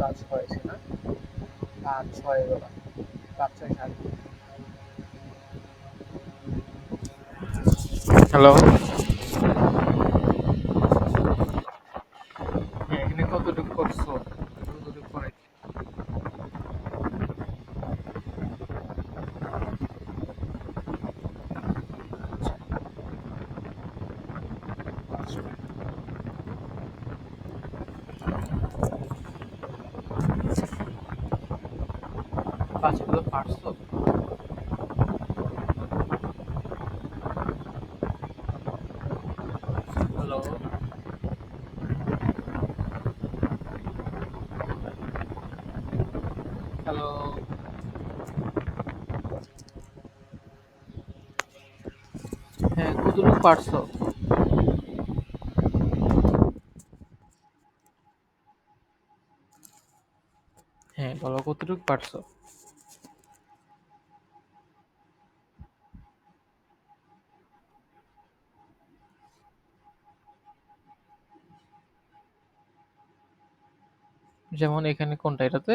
কাজ হয়েছে না? 5 6 এগুলো 5 6 7। হ্যালো। হ্যাঁ, এখানে কতটুকু করছো? কতটুকু করেছি? আচ্ছা, 5 এগুলো পারছো? হ্যালো। হ্যালো। হ্যাঁ, কতটুকু পারছো? হ্যাঁ, বলো কতটুকু পারছো? যেমন এখানে কোনটা এটাতে?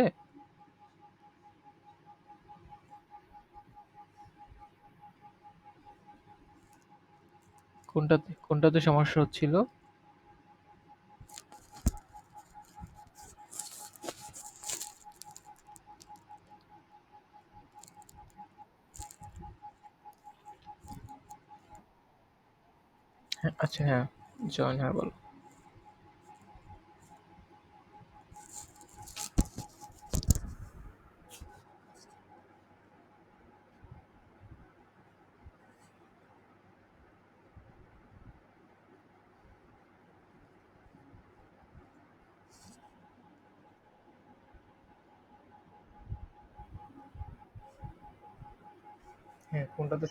কোনটাতে সমস্যা হচ্ছিল? হ্যাঁ, আচ্ছা, হ্যাঁ। জয়েন, হ্যাঁ বলো। হ্যাঁ, কোনটাতে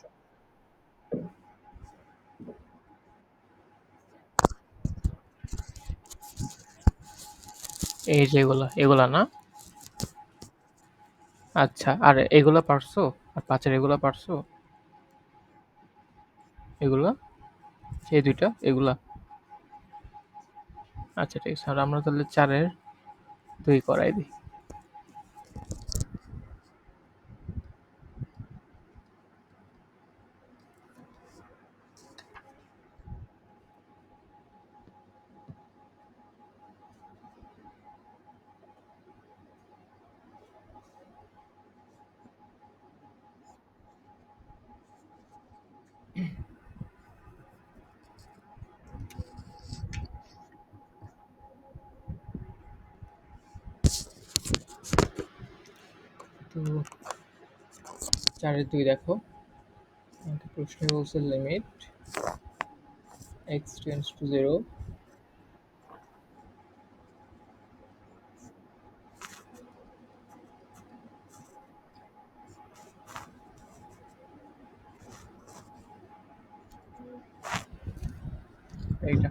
এই যে এগুলা এগুলা না? আচ্ছা, আর এগুলা পারছো? আর 5 এর এগুলা পারছো? এগুলা? এই 2 টা এগুলা? আচ্ছা, ঠিক আছে। আর আমরা তাহলে 4 এর 2 করাই দিই। তো 4 এর 2 দেখো। আমাদের প্রশ্নে বলছে লিমিট x টেন্ডস টু 0। এইটা।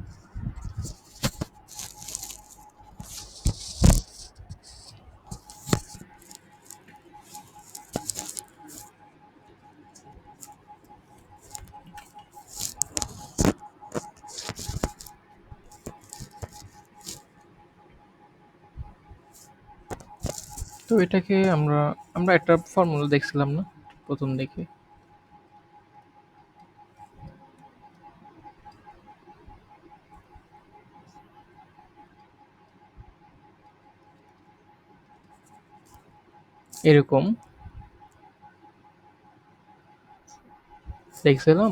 তো এটাকে আমরা একটা ফর্মুলা দেখছিলাম না প্রথম দিকে? এরকম দেখছিলাম,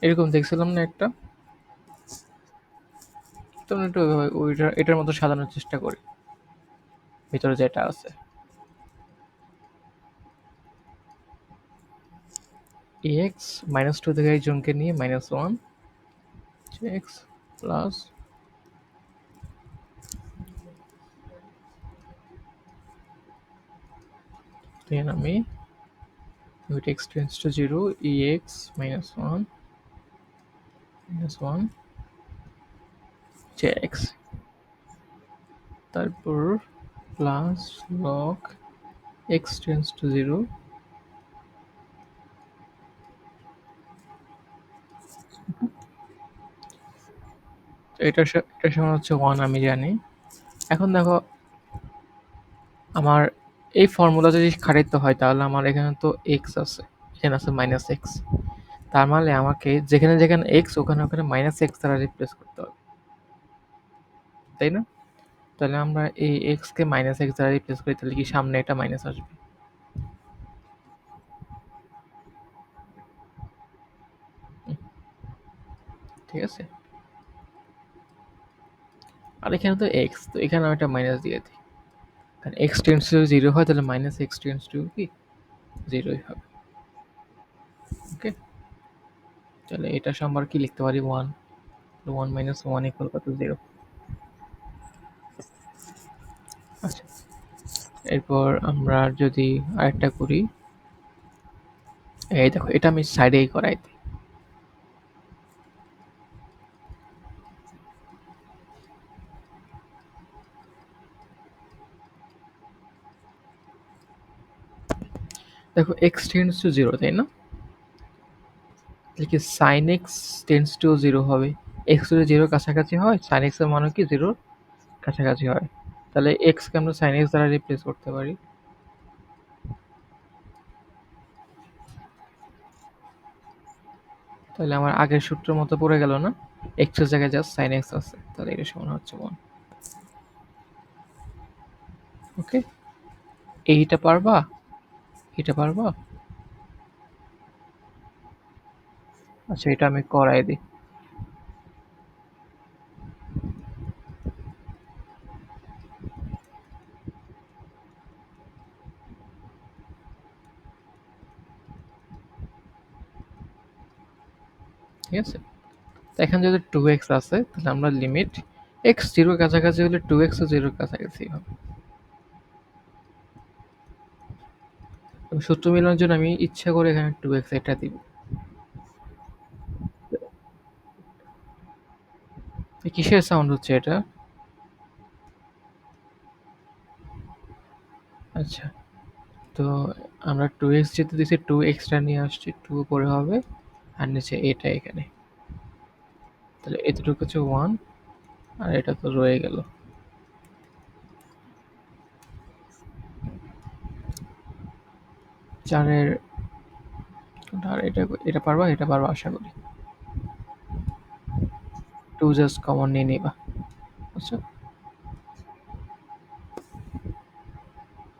এরকম দেখছিলাম না একটা? তো আমরা একটু ওইটা এটার মতো সাজানোর চেষ্টা করি, ভিতরে যেটা আছে। এক্স -2 থেকে একজনকে নিয়ে -1 এক্স প্লাস then আমি with x tends to 0 ex -1 x, তারপর plus log x tends to 0 এটা সমান হচ্ছে 1 আমি জানি। এখন দেখো আমার এই ফর্মুলা যদি খাটাইতে হয় তাহলে আমার এখানে তো x আছে। এখানে আছে -x। তার মানে আমাকে যেখানে x ওখানে -x দ্বারা রিপ্লেস করতে হবে। তাই না? তাহলে আমরা এই x কে -x দ্বারা রিপ্লেস করি তাহলে কি সামনে এটা মাইনাস আসবে। ঠিক আছে? আর এখানে তো x, তো এখানে আমি একটা মাইনাস দিয়ে দিই। কারণ x টেন্ডস টু 0 হয় তাহলে -x টেন্ডস টু কি 0 ই হবে। ওকে? তাহলে এটা আমরা কি লিখতে পারি 1। 1 - 1 ইকুয়াল কত 0। আচ্ছা, এরপর আমরা যদি আরেকটা করি, এই দেখো এটা আমি সাইডেই করাই দিই। দেখো x টেন্ডস টু 0 তাই না? তাহলে কি sin x টেন্ডস টু 0 হবে। x যদি 0 এর কাছাকাছি হয় sin x এর মানও কি 0 এর কাছাকাছি হয়। তাহলে x কে আমরা sin x দ্বারা রিপ্লেস করতে পারি। তাহলে আমার আগের সূত্রের মতো পড়ে গেল না? x এর জায়গায় জাস্ট sin x আছে। তাহলে এটা সমান হচ্ছে 1। ওকে? এইটা পারবা? এটা পারবা? আচ্ছা, এটা আমি করাই দিই। ঠিক আছে? তো এখানে যদি 2x আছে তাহলে আমরা লিমিট x 0 এর কাছাকাছি হলে 2x ও 0 এর কাছাকাছি হবে। এবং সূত্র মিলানোর জন্য আমি ইচ্ছা করে এখানে 2x এটা দিব। কিসের সাউন্ড হচ্ছে এটা? আচ্ছা, তো আমরা 2x যেহেতু দিছি 2x টা নিয়ে আসছি 2 উপরে হবে আর নিচে এটা এখানে। তাহলে এতটুকু হচ্ছে 1 আর এটা তো রয়ে গেল। 4 এর আর এটা পারবা? এটা পারবা আশা করি। 2 জাস্ট কমন নিয়ে নিবা। বুঝছো?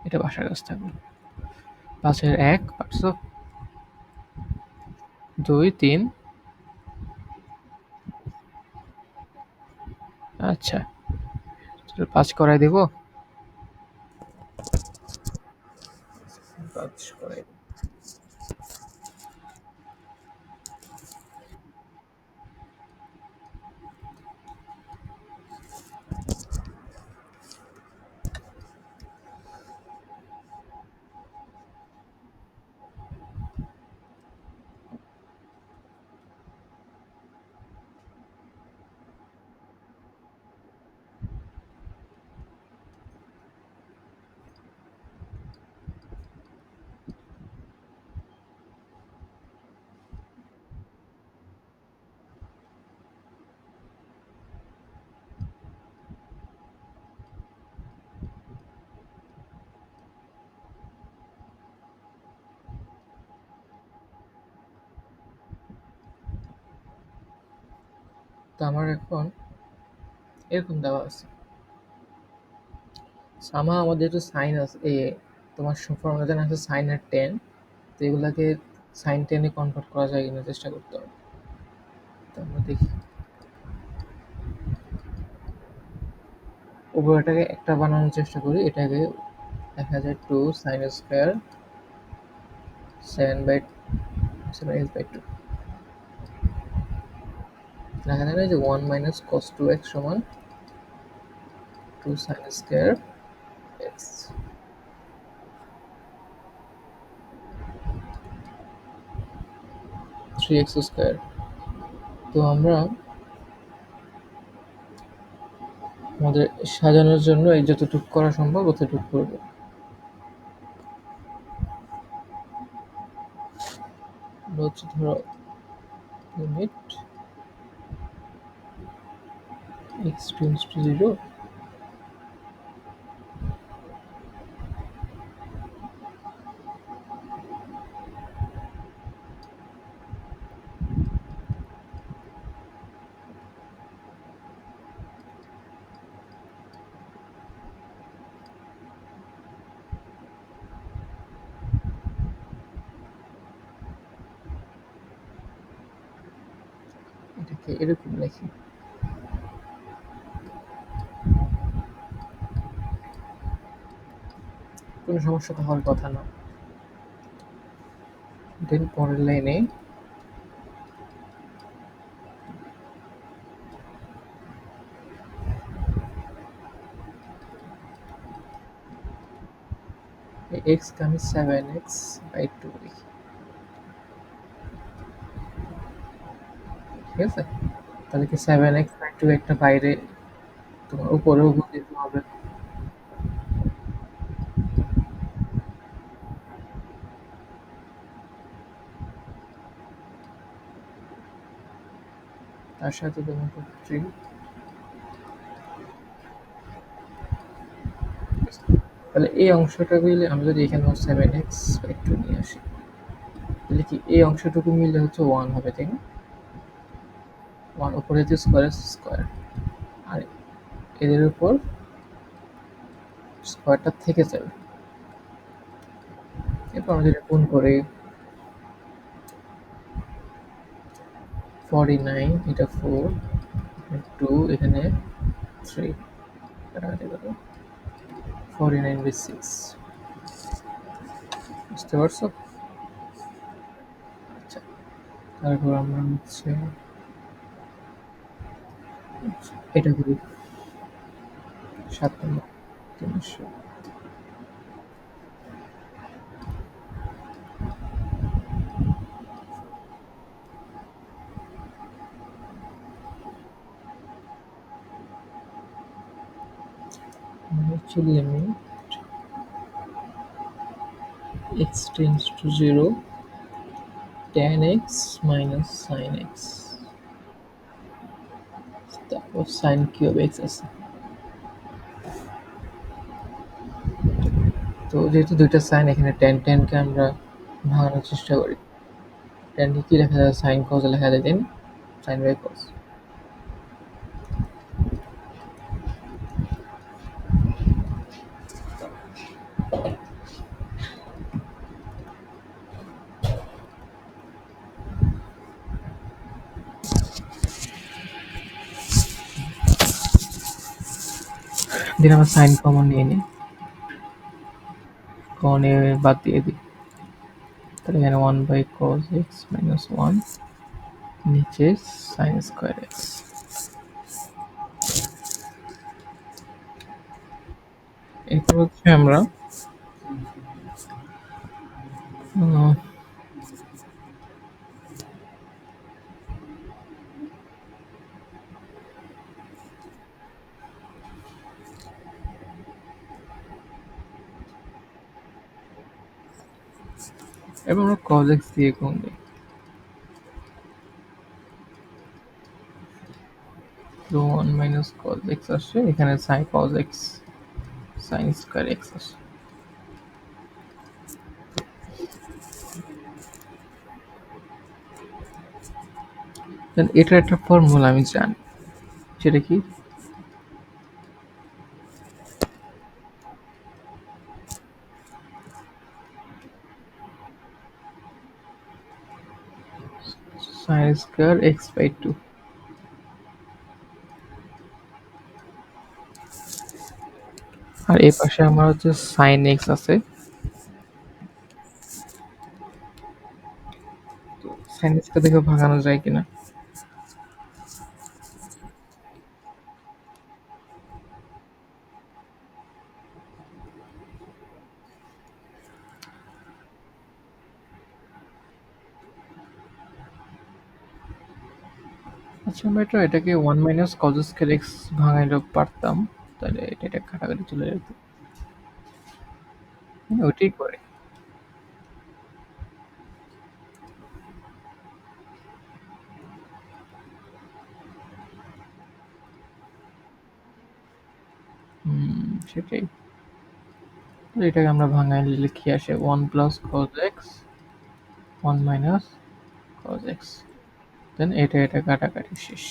এটা বাসার কাছে থাকলো। 5 এর 1 পারছো? 2 3 আচ্ছা, 5 করাই দিব? 5 করাই দিব। তো আমার এখন এরকম দেওয়া আছে। সামা আমাদের যেহেতু সাইন আছে তোমার ফর্মুলা জানা আছে সাইন আর টেন। তো এগুলাকে সাইন টেনে কনভার্ট করা যায় কিনা চেষ্টা করতে হবে। তো আমরা দেখি উভয়টাকে একটা বানানোর চেষ্টা করি। এটাকে দেখা যায় 2 সাইন স্কোয়ার 7/2 দেখা যায় না যে 1 মাইনাস কস 2x সমান 2 sine square x 3x square. তো আমরা আমাদের সাজানোর জন্য এই যতটুকু করা সম্ভব অতটুকু করবো। হচ্ছে ধরো লিমিট x tends to 0. এটাকে এরকম লিখি। কোনো সমস্যা তো হওয়ার কথা না। দেন পরের লাইনে x কে আমি 7x/2 লিখি। ঠিক আছে? তাহলে কি 7x/2 একটা বাইরে তোমার উপরেও গুণ দিতে হবে। তার সাথে তোমাকে 3। তাহলে এই অংশটা মিলে আমি যদি এখানেও 7x/2 নিয়ে আসি, তাহলে কি এই অংশটুকু মিলে হচ্ছে 1 হবে, তাই না? 1 উপরে যে স্কোয়ার স্কোয়ার, আর এদের উপর স্কোয়ারটা থেকে যাবে। এরপর আমরা যদি গুণ করি 49, এটা 4, 2, এখানে 3, কাটাকাটি করো 49/6। বুঝতে পারছো? আচ্ছা, তারপর আমরা হচ্ছে এটা করি 7 নম্বর 300। হচ্ছে limit x tends to 0 tan x minus sin x, তারপর sin কিউব x আছে। তো যেহেতু দুইটা সাইন, এখানে tan tan কে আমরা ভাঙানোর চেষ্টা করি। tan কে কি লেখা যায়? sin cos লেখা যায়, তাই না? sin by cos। দেন আমরা সাইন কমন নিয়ে নিই, কমন নিয়ে বাদ দিয়ে দিই। তাহলে এখানে 1/cos x - 1 নিচে sin স্কয়ার x। এরপর হচ্ছে আমরা উম, এবার আমরা cos x দিয়ে গুণ দিই। তো 1 মাইনাস cos x আসছে, এখানে sin cos x sin square x আসছে। দেন এটার একটা ফর্মুলা আমি জানি, সেটা কি? sin square x/2। আর এই পাশে আমার হচ্ছে sin x আছে। তো sin x কে দেখে ভাঙানো যায় কিনা। আচ্ছা, আমরা এটাকে 1 মাইনাস cos স্কয়ার x ভাঙাইলেও পারতাম। তাহলে এটা কাটাকাটি চলে যেত। ওইটাই করে। সেটাই। তো এটাকে আমরা ভাঙায় নিলে কি আসে? 1 plus cos x 1 minus cos x, দেন এটা কাটাকাটি শেষ।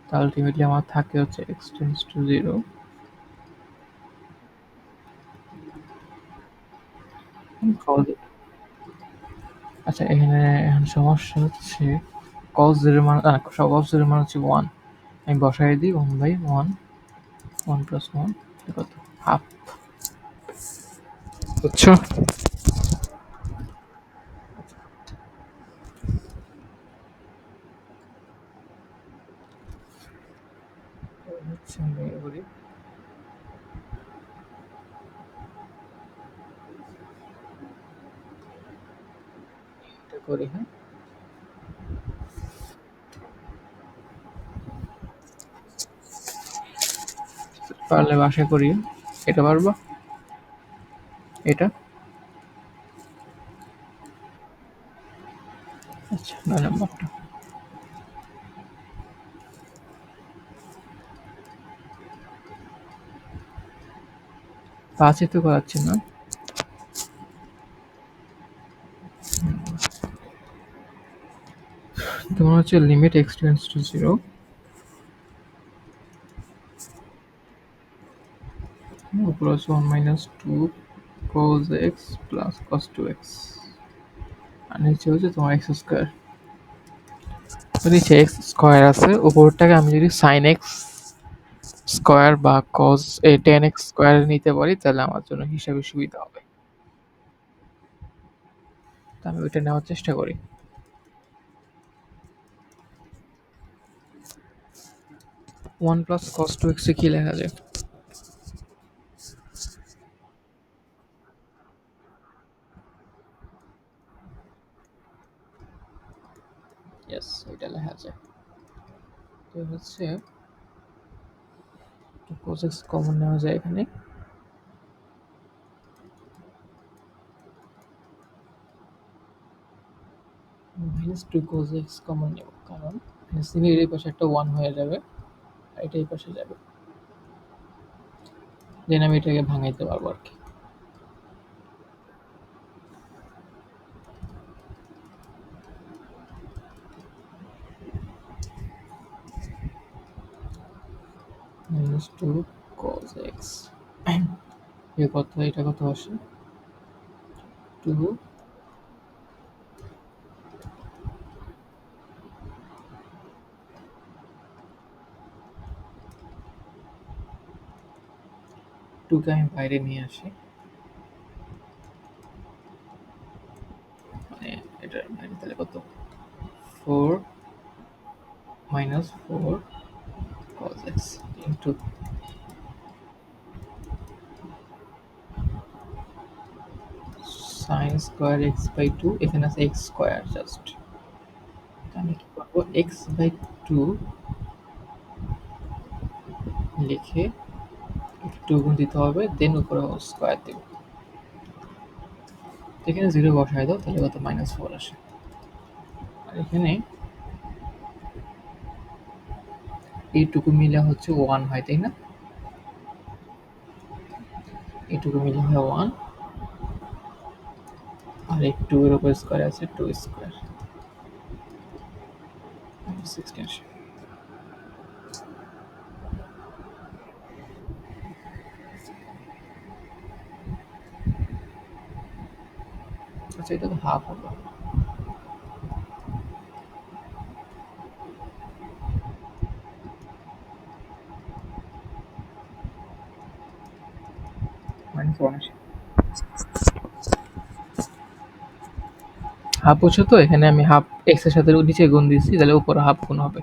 তো আলটিমেটলি আমার থাকে হচ্ছে x টেন্ডস টু 0। cos, আচ্ছা এখানে এখন সমস্যা হচ্ছে cos 0 এর মান cos 0 এর মান হচ্ছে 1। আমি বসায় দিই 1/1, 1 প্লাস 1 কত? হাফ। বুঝছো? হচ্ছে আমি ইয়ে করি, এটা করি, হ্যাঁ? পারলে বাসায় করি। এটা পারবো? এটা? আচ্ছা ৯ নম্বরটা। ৫ ই তো করাচ্ছে না? তোমার হচ্ছে limit x tends to 0 plus 1 minus 2 cos x plus cos 2x, আর নিচে হচ্ছে তোমার x স্কোয়ার। তো নিচে x স্কোয়ার আছে, উপরটাকে আমি যদি sin x স্কোয়ার বা cos tan x স্কোয়ার নিতে পারি তাহলে আমার জন্য হিসাবে সুবিধা হবে। তো আমি ওইটা নেওয়ার চেষ্টা করি। 1 প্লাস cos 2x এ কি লেখা যায়? ইয়েস, এটা লেখা যায়। তো হচ্ছে cos x কমন নেওয়া যায় এখানে, মাইনাস 2 cos x কমন নেব, কারণ sin এর এই পাশে একটা 1 হয়ে যাবে আর এটা এই পাশে যাবে, দেন আমি এটাকে ভাঙাইতে পারবো আর কি। মাইনাস 2 cos x এ কত, এটা কত আসে? 2, 2 কে আমি বাইরে নিয়ে আসি, মানে এটার বাইরে তাহলে কত? 4 minus 4 cos x into sin square x by 2, এখানে আছে x স্কোয়ার জাস্ট। আমি কি করবো, x বাই 2 লিখে 2 গুণ দিতে হবে, দেন উপরে স্কোয়ার দেব। এখানে 0 বসায় দাও তাহলে কত? মাইনাস 4 আসে। আর এখানে এইটুকু মিলে হচ্ছে 1 হয়, তাই না? এইটুকু মিলে হয় 1, আর এই 2 এর উপর স্কোয়ার আছে 2 স্কোয়ার 16 আসে। আচ্ছা এটা তো হাফ হলো। মাইনাস 1 আসে। হাফ বুঝছো তো? এখানে আমি হাফ এক্স এর সাথে নিচে গুণ দিচ্ছি, তাহলে উপরে হাফ গুণ হবে।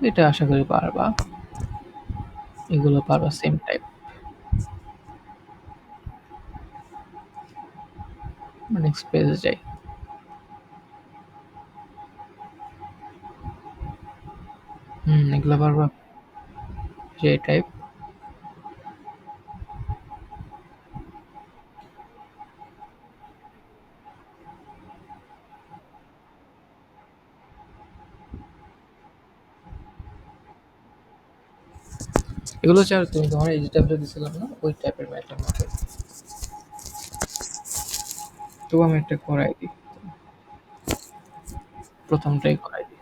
এটা আশা করি পারবা, এগুলো পারবা সেম টাইপ। নেক্সট পেজে যাই। এগুলো পারবা, যে টাইপ। এগুলো হচ্ছে আর তুমি তোমার এই যেটা দিছিলাম না ওই টাইপের ম্যাথের মতো। তো আমি একটা করাই দিই, প্রথমটাই করাই দিই।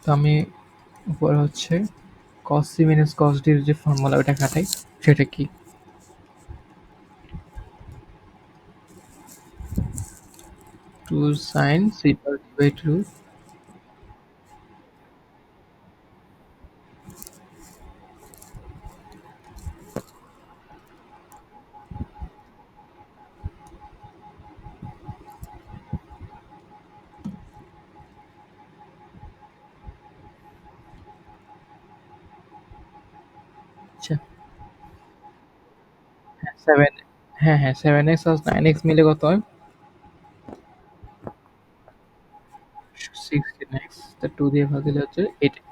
তো আমি উপরে হচ্ছে cos c minus cos d এর যে ফর্মুলা ওটা খাটাই, সেটা কি? 2 sin c per d by 2। আচ্ছা, হ্যাঁ 7, হ্যাঁ হ্যাঁ 7x আর 9x মিলে কত হয়? 16x। তা 2 দিয়ে ভাগ দিলে হচ্ছে 8x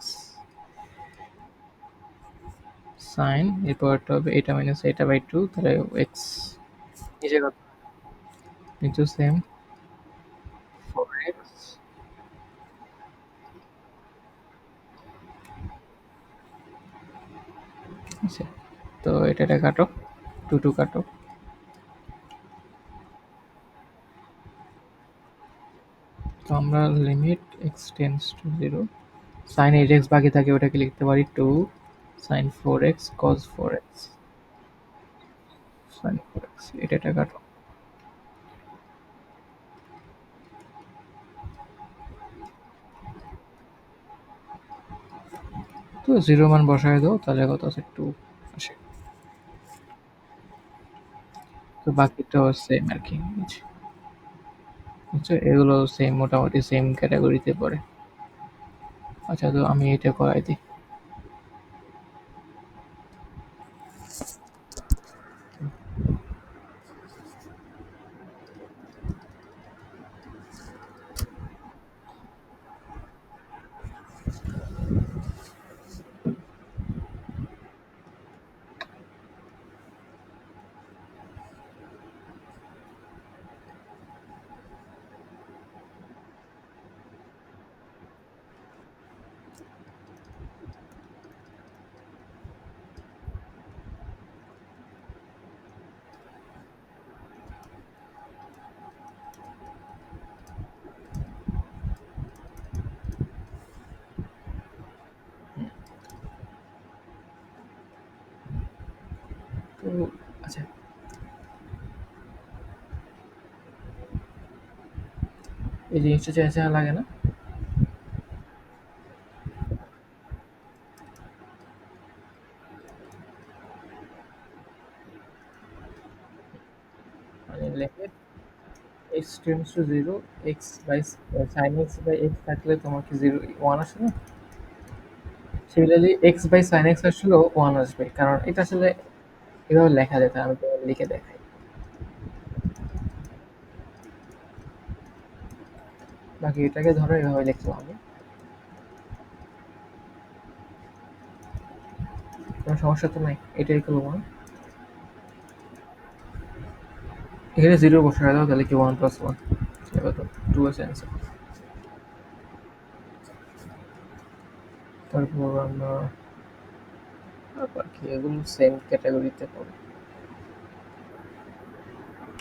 sin, এরপরটা হবে এটা মাইনাস এটা বাই 2, তাহলে x নিচে কত নিচে সেম 4x। আচ্ছা, তো এটা কাটো, 2 2 কাটো। তো আমরা limit x tends to 0 sin 8x বাকি থাকে ওটাকে লিখতে পারি 2 sin 4x cos 4x sin 4x। এটা কাটো। তো 0 মান বসায় দাও, তাহলে কত আছে 2 আসে। তো বাকিটাও সেম আর কি, বুঝছো? এগুলো সেম, মোটামুটি সেম ক্যাটাগরিতে পড়ে। আচ্ছা, তো আমি এটা করাই দিই। তো আচ্ছা, এই জিনিসটা চেনা চেনা লাগে না? মানে limit x tends to 0 x by sin x by x থাকলে তোমার কি 0 1 আসে না? Similarly x by sin x আসলেও 1 আসবে, কারণ এটা আসলে এভাবে লেখা যায়। তাই আমি তোমাকে লিখে দেখাই। বাকি এটাকে ধরো এভাবে লিখলাম আমি, কোনো সমস্যা তো নাই। এটাই করবো না, এখানে 0 বসায় দাও, তাহলে কি 1 প্লাস 1 কত 2 আছে অ্যান্সার। তারপর আমরা তারপর কি এগুলো সেম ক্যাটাগরিতে পড়ে,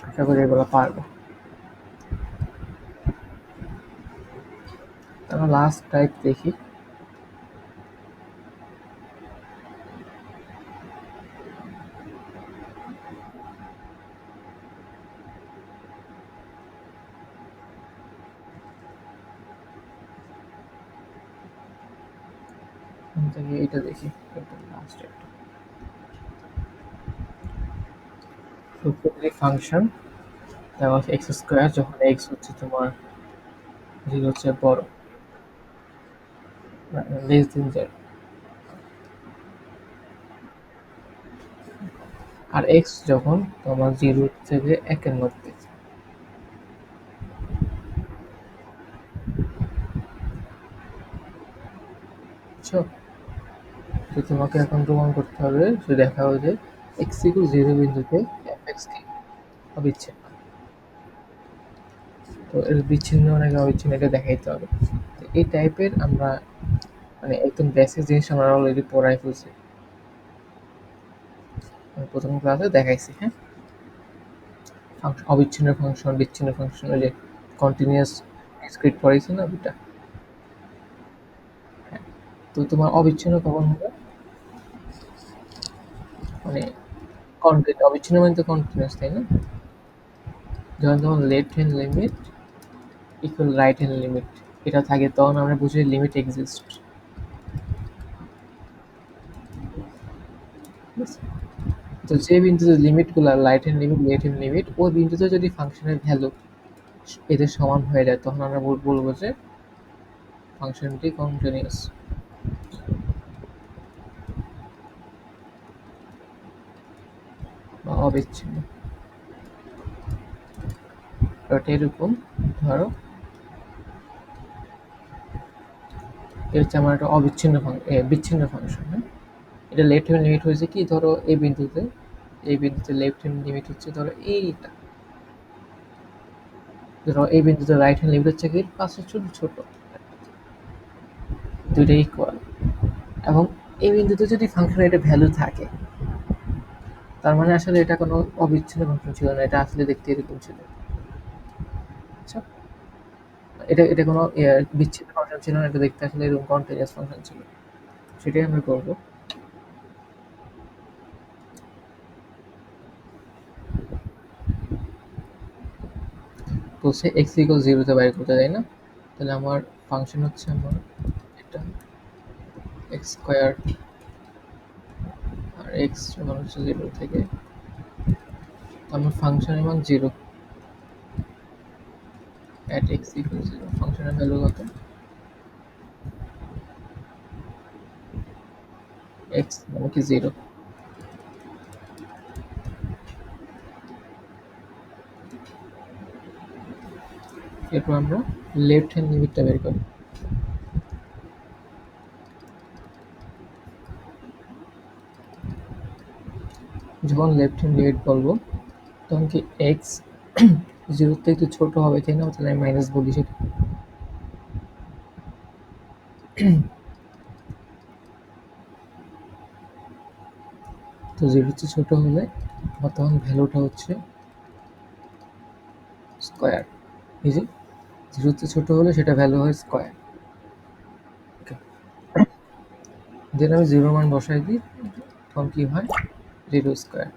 আশা করি এগুলো পারবো। তারপর লাস্ট টাইপ দেখি। এখান থেকে এইটা দেখি, একদম লাস্ট একটা। সূত্রটি ফাংশন দেওয়া এক্স স্কোয়ার, যখন এক্স হচ্ছে তোমার 0 হচ্ছে বড়, লেস দেন 0। আর এক্স যখন তোমার 0 থেকে 1 এর মধ্যে, বুঝছো? তো তোমাকে এখন প্রমাণ করতে হবে, যে দেখাও যে এক্স ইকুয়াল 0 বিন্দুতে এফ কি অবিচ্ছিন্ন। তো এর বিচ্ছিন্ন নাকি অবিচ্ছিন্ন এটা দেখাইতে হবে। তো এই টাইপের আমরা মানে একদম বেসিক জিনিস আমরা অলরেডি পড়াই ফেলছি, আমি প্রথম ক্লাসে দেখাইছি। হ্যাঁ, অবিচ্ছিন্ন ফাংশন, বিচ্ছিন্ন ফাংশন, ওই যে কন্টিনিউয়াস ডিসক্রিট পড়াইছি না দুটা। হ্যাঁ, তো তোমার অবিচ্ছিন্ন কখন হবে? মানে অবিচ্ছিন্ন মানে তো কন্টিনিউয়াস, তাই না? যখন তোমার left hand limit equal right hand limit এটা থাকে, তখন আমরা বুঝি লিমিট এক্সিস্ট। তো যে বিন্দুতে লিমিটগুলো right hand limit, left hand limit, ওই বিন্দুতে যদি ফাংশনের ভ্যালু এদের সমান হয়ে যায়, তখন আমরা বলবো যে ফাংশনটি কন্টিনিউয়াস বা অবিচ্ছিন্ন। ওটা এরকম, ধরো এটা হচ্ছে আমার একটা অবিচ্ছিন্ন বিচ্ছিন্ন ফাংশন। হ্যাঁ, এটা লেফট হ্যান্ড লিমিট হয়েছে কি, ধরো এই বিন্দুতে লেফট হ্যান্ড লিমিট হচ্ছে ধরো এইটা, ধরো এই বিন্দুতে রাইট হ্যান্ড লিমিট হচ্ছে কি পাশে ছোট ছোট, দুইটা ইকুয়াল। এবং এই বিন্দুতে যদি ফাংশন এটা ভ্যালু থাকে, তার মানে আসলে এটা কোনো অবিচ্ছিন্ন ফাংশন ছিল না, এটা আসলে দেখতে এরকম ছিল। আচ্ছা, এটা এটা কোনো বিচ্ছিন্ন ফাংশন ছিল না, এটা দেখতে আসলে এরকম কন্টিনিউয়াস ফাংশন ছিল। সেটাই আমরা করবো। বলছে এক্স ইকুয়াল জিরোতে বাইর করতে, তাই না? তাহলে আমার ফাংশন হচ্ছে আমার এটা এক্স স্কোয়ার, আর এক্স সমান হচ্ছে 0 থেকে, আমার ফাংশনের মান 0 অ্যাট এক্স ইকুয়াল 0। ফাংশনের ভ্যালু কত? এক্স মানে কি 0। এরপর আমরা লেফট হ্যান্ড লিমিটটা বের করি। যখন লেফট হ্যান্ড লিমিট বলবো, তখন কি এক্স 0 থেকে একটু ছোট হবে, তাই না? তাহলে আমি মাইনাস বলি সেটা। তো 0 চেয়ে ছোট হলে আমার তখন ভ্যালুটা হচ্ছে স্কোয়ার। এই যে 0 চেয়ে ছোট হলে সেটা ভ্যালু হয় স্কোয়ার। ওকে, দেন আমি 0 মান বসাই দিই, তখন কি হয়? 0 স্কোয়ার।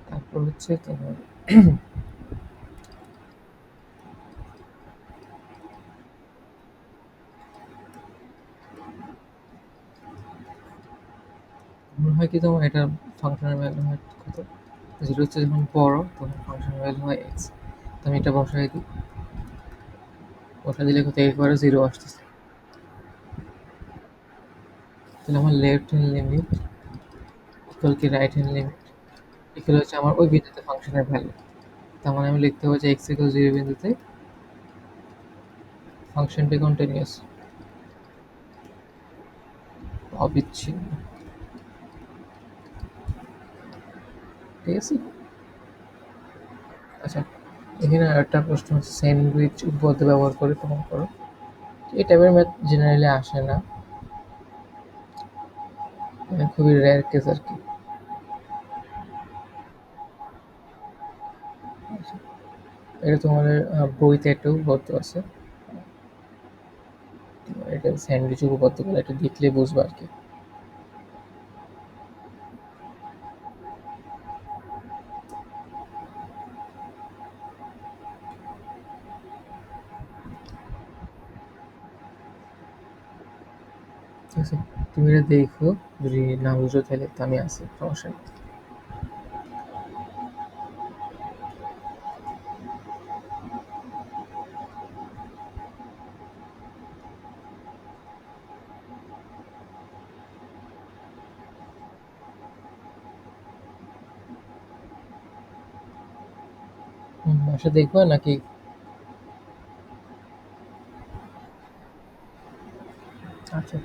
তারপর হচ্ছে তোমার মনে হয় কি, তোমার এটা ফাংশনের ভ্যালু হয় কত? 0 হচ্ছে যখন বড়, তখন ফাংশনের ভ্যালু হয় এক্স। তো আমি এটা বসাই দিই, বসাই দিলে কোথায় একবারে 0 আসতেছে। তাহলে আমার লেফট হ্যান্ড লিমিট ইকুয়াল কি রাইট হ্যান্ড লিমিট ইকুয়াল হচ্ছে আমার ওই বিন্দুতে ফাংশনের ভ্যালু। তার মানে আমি লিখতে পারছি এক্স ইকুয়াল 0 বিন্দুতে ফাংশনটি কন্টিনিউয়াস, অবিচ্ছিন্ন। ঠিক আছে? আচ্ছা, এখানে আরেকটা প্রশ্ন হচ্ছে স্যান্ডউইচ উপপাদ্য ব্যবহার করে প্রমাণ করো। এই টাইপের ম্যাথ জেনারেলি আসে না, মানে খুবই রেয়ার কেস আর কি। আচ্ছা, এটা তোমাদের বইতে একটা উপপাদ্য আছে, এটা স্যান্ডউইচ উপপাদ্য বলে, এটা দেখলে বুঝবা আর কি। ঠিক আছে, তুমি এটা দেখো, যদি না বুঝো তাহলে তো আমি আছি, সমস্যা নেই। বাসা দেখবা নাকি? আচ্ছা,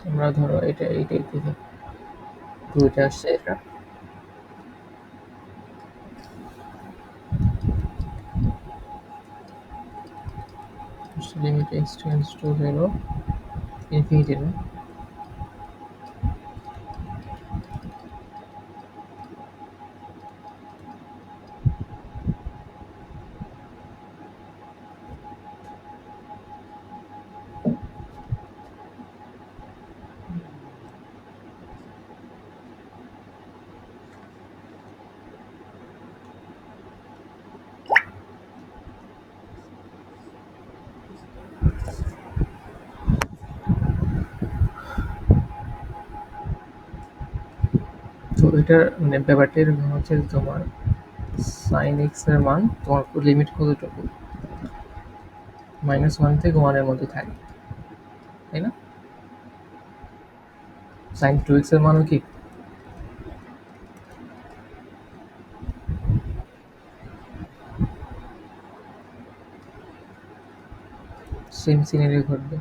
আমরা ধরো এটা এইটাই দেখি। দুইটা আসছে এটা। Limit X tends two zero, infinity না? তো এটার মানে ব্যাপারটা এরকম হচ্ছে যে তোমার সাইন এক্স এর মান তোমার লিমিট কতটুকু? -1 থেকে 1 এর মধ্যে থাকে, তাই না? সাইন 2x এর মানও কি সেম সিনারিও ঘটবে?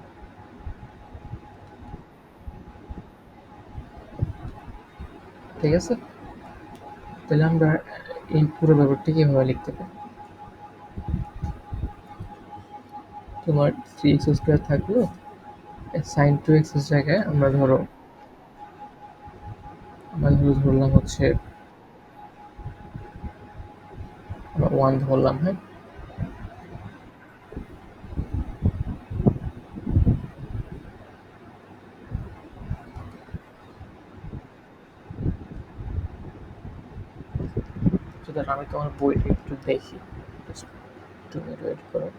ঠিক আছে? তাহলে আমরা এই পুরো ব্যাপারটা কিভাবে লিখতে পারি? তোমার 3x² থাকলো, সাইন 2x এর জায়গায় আমরা ধরো ধরলাম হচ্ছে আমরা 1 ধরলাম, হ্যাঁ? তো দাঁড়াও আমি তোমার বইটা একটু দেখি। Just 2 মিনিট ওয়েট করো।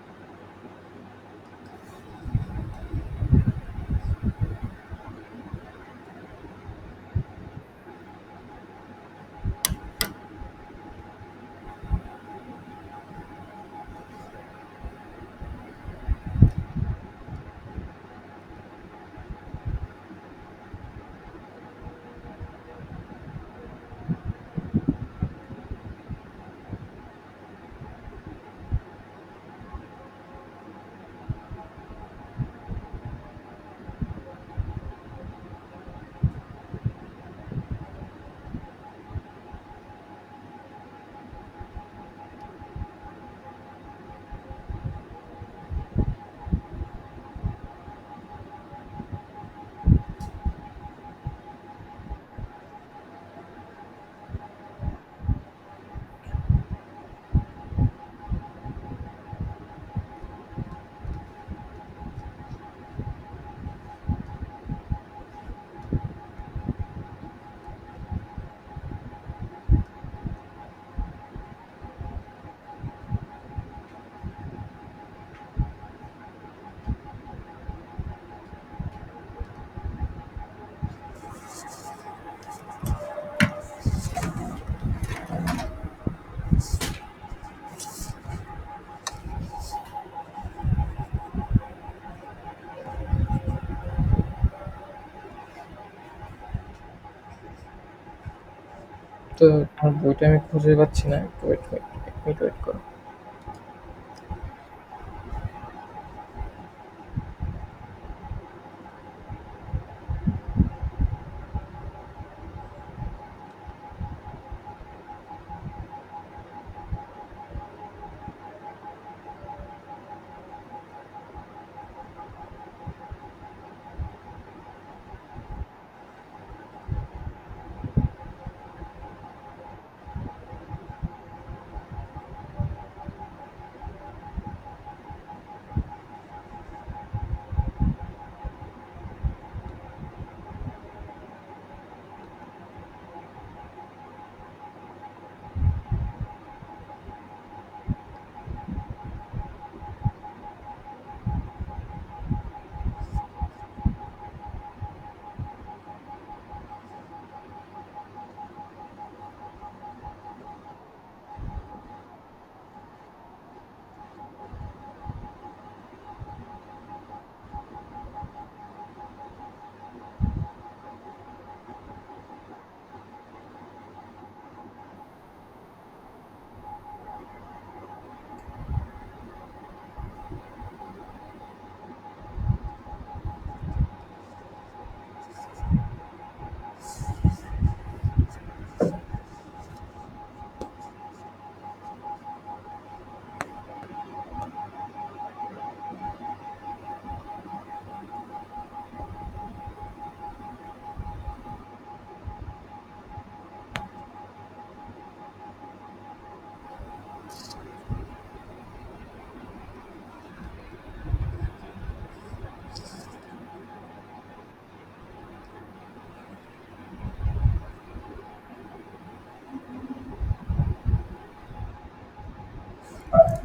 তো তোমার বইটা আমি খুঁজে পাচ্ছি না। একটু ওয়েট ওয়েট ১ মিনিট ওয়েট করো।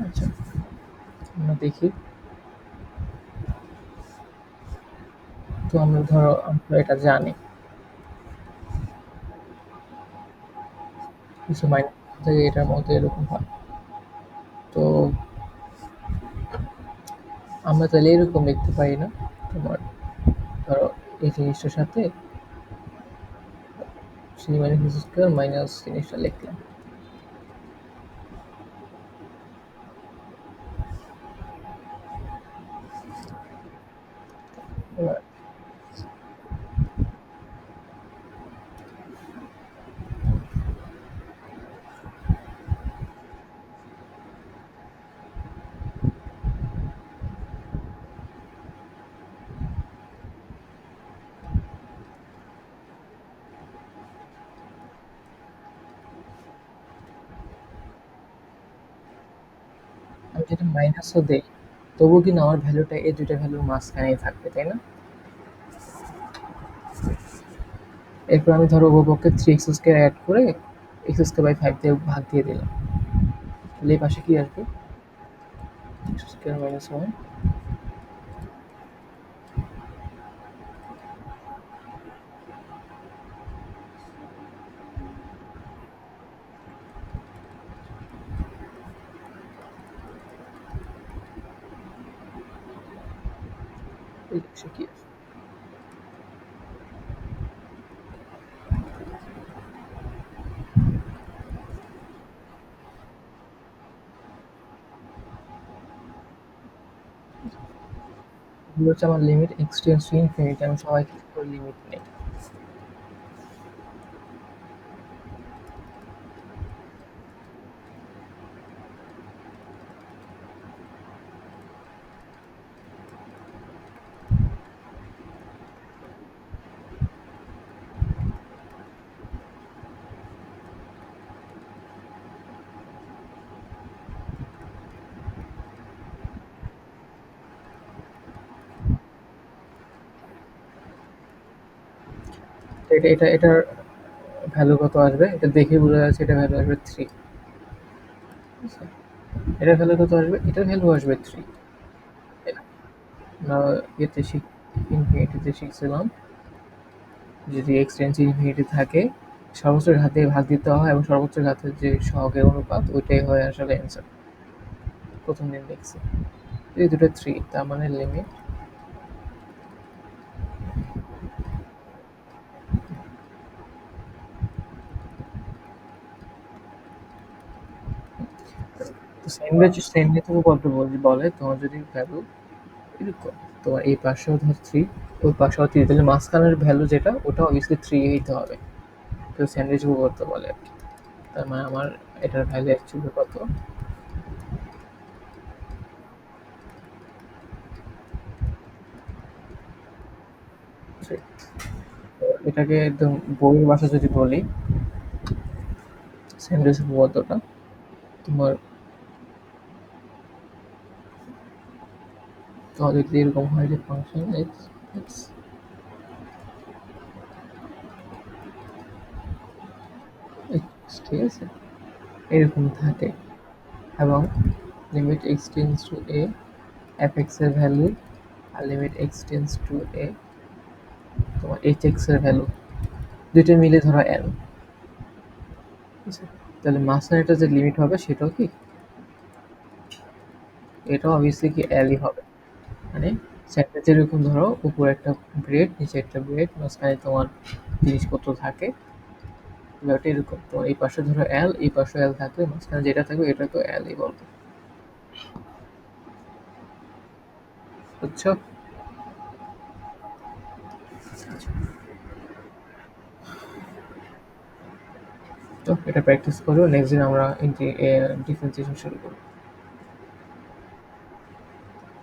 আচ্ছা, আমরা দেখি। তো আমরা ধরো আমরা এটা জানি কিছু মাইনাস থেকে এটার মধ্যে এরকম হয়। তো আমরা তাহলে এরকম লিখতে পারি না? তোমার ধরো এই জিনিসটার সাথে C minus x square minus জিনিসটা লিখলাম। এবার আমি যদি মাইনাসও দেই, তবুও কিন্তু আমার ভ্যালুটা এই দুইটা ভ্যালুর মাঝখানেই থাকবে, তাই না? এরপর আমি ধরো উভয়পক্ষে থ্রি এক্স স্কোয়ার অ্যাড করে এক্স স্কোয়ার বাই ফাইভ দিয়ে ভাগ দিয়ে দিলাম। তাহলে এই পাশে কি আসবে? X square minus one. এই পাশে কি আসবে? এগুলো হচ্ছে আমার limit X tends to infinity. আমি সবাই ক্লিক করে লিমিট নেই। এটার ভ্যালু কত আসবে? এটা দেখে বোঝা যাচ্ছে এটা ভ্যালু আসবে থ্রি। এটার ভ্যালু কত আসবে? এটার ভ্যালু আসবে থ্রি। আমরা এতে ইনফিনিটিতে শিখছিলাম যদি এক্স টেন্ডস টু ইনফিনিটি থাকে সর্বোচ্চ ঘাতে ভাগ দিতে হয় এবং সর্বোচ্চ ঘাতের যে সহগের অনুপাত ওইটাই হয় আসলে অ্যান্সার। প্রথম দিন দেখছি এই দুটো থ্রি, তার মানে লিমিট সেন্ডউইচ উপপাদ্য বলে তোমার যদি ভ্যালু এরকম, তোমার এই পাশেও ধর থ্রি, ওই পাশেও থ্রি, তাহলে মাঝখানের ভ্যালু যেটা ওটা অবভিয়াসলি থ্রি হইতে হবে। তো স্যান্ডউইচ উপপাদ্য বলে আর কি। তার মানে আমার এটার ভ্যালু অ্যাকচুয়ালি কত? থ্রি। এটাকে একদম বইয়ের ভাষা যদি বলি, স্যান্ডউইচ উপপাদ্যটা তোমার তাহলে যদি এরকম হয় যে ফাংশন এক্স এক্স এক্স, ঠিক আছে, এরকম থাকে এবং limit X tends to A F X এর ভ্যালু আর limit X tends to A তোমার এইচ এক্স এর ভ্যালু দুইটা মিলে ধরো এন, ঠিক আছে? তাহলে মাঝখানে এটা যে লিমিট হবে সেটাও কি এটাও অবভিয়াসলি কি এলই হবে। মানে স্যান্ডউইচের এরকম ধরো উপরে একটা ব্রেড নিচে একটা ব্রেড মাঝখানে তোমার জিনিসপত্র থাকে, ব্যাপারটা এরকম। তো এই পাশে ধরো এল, এই পাশে এল থাকলে মাঝখানে যেটা থাকবে এটা তো এলই বলবো। বুঝছো? তো এটা প্র্যাকটিস করো, নেক্সট দিন আমরা ডিফারেন্সিয়েশন শুরু করবো।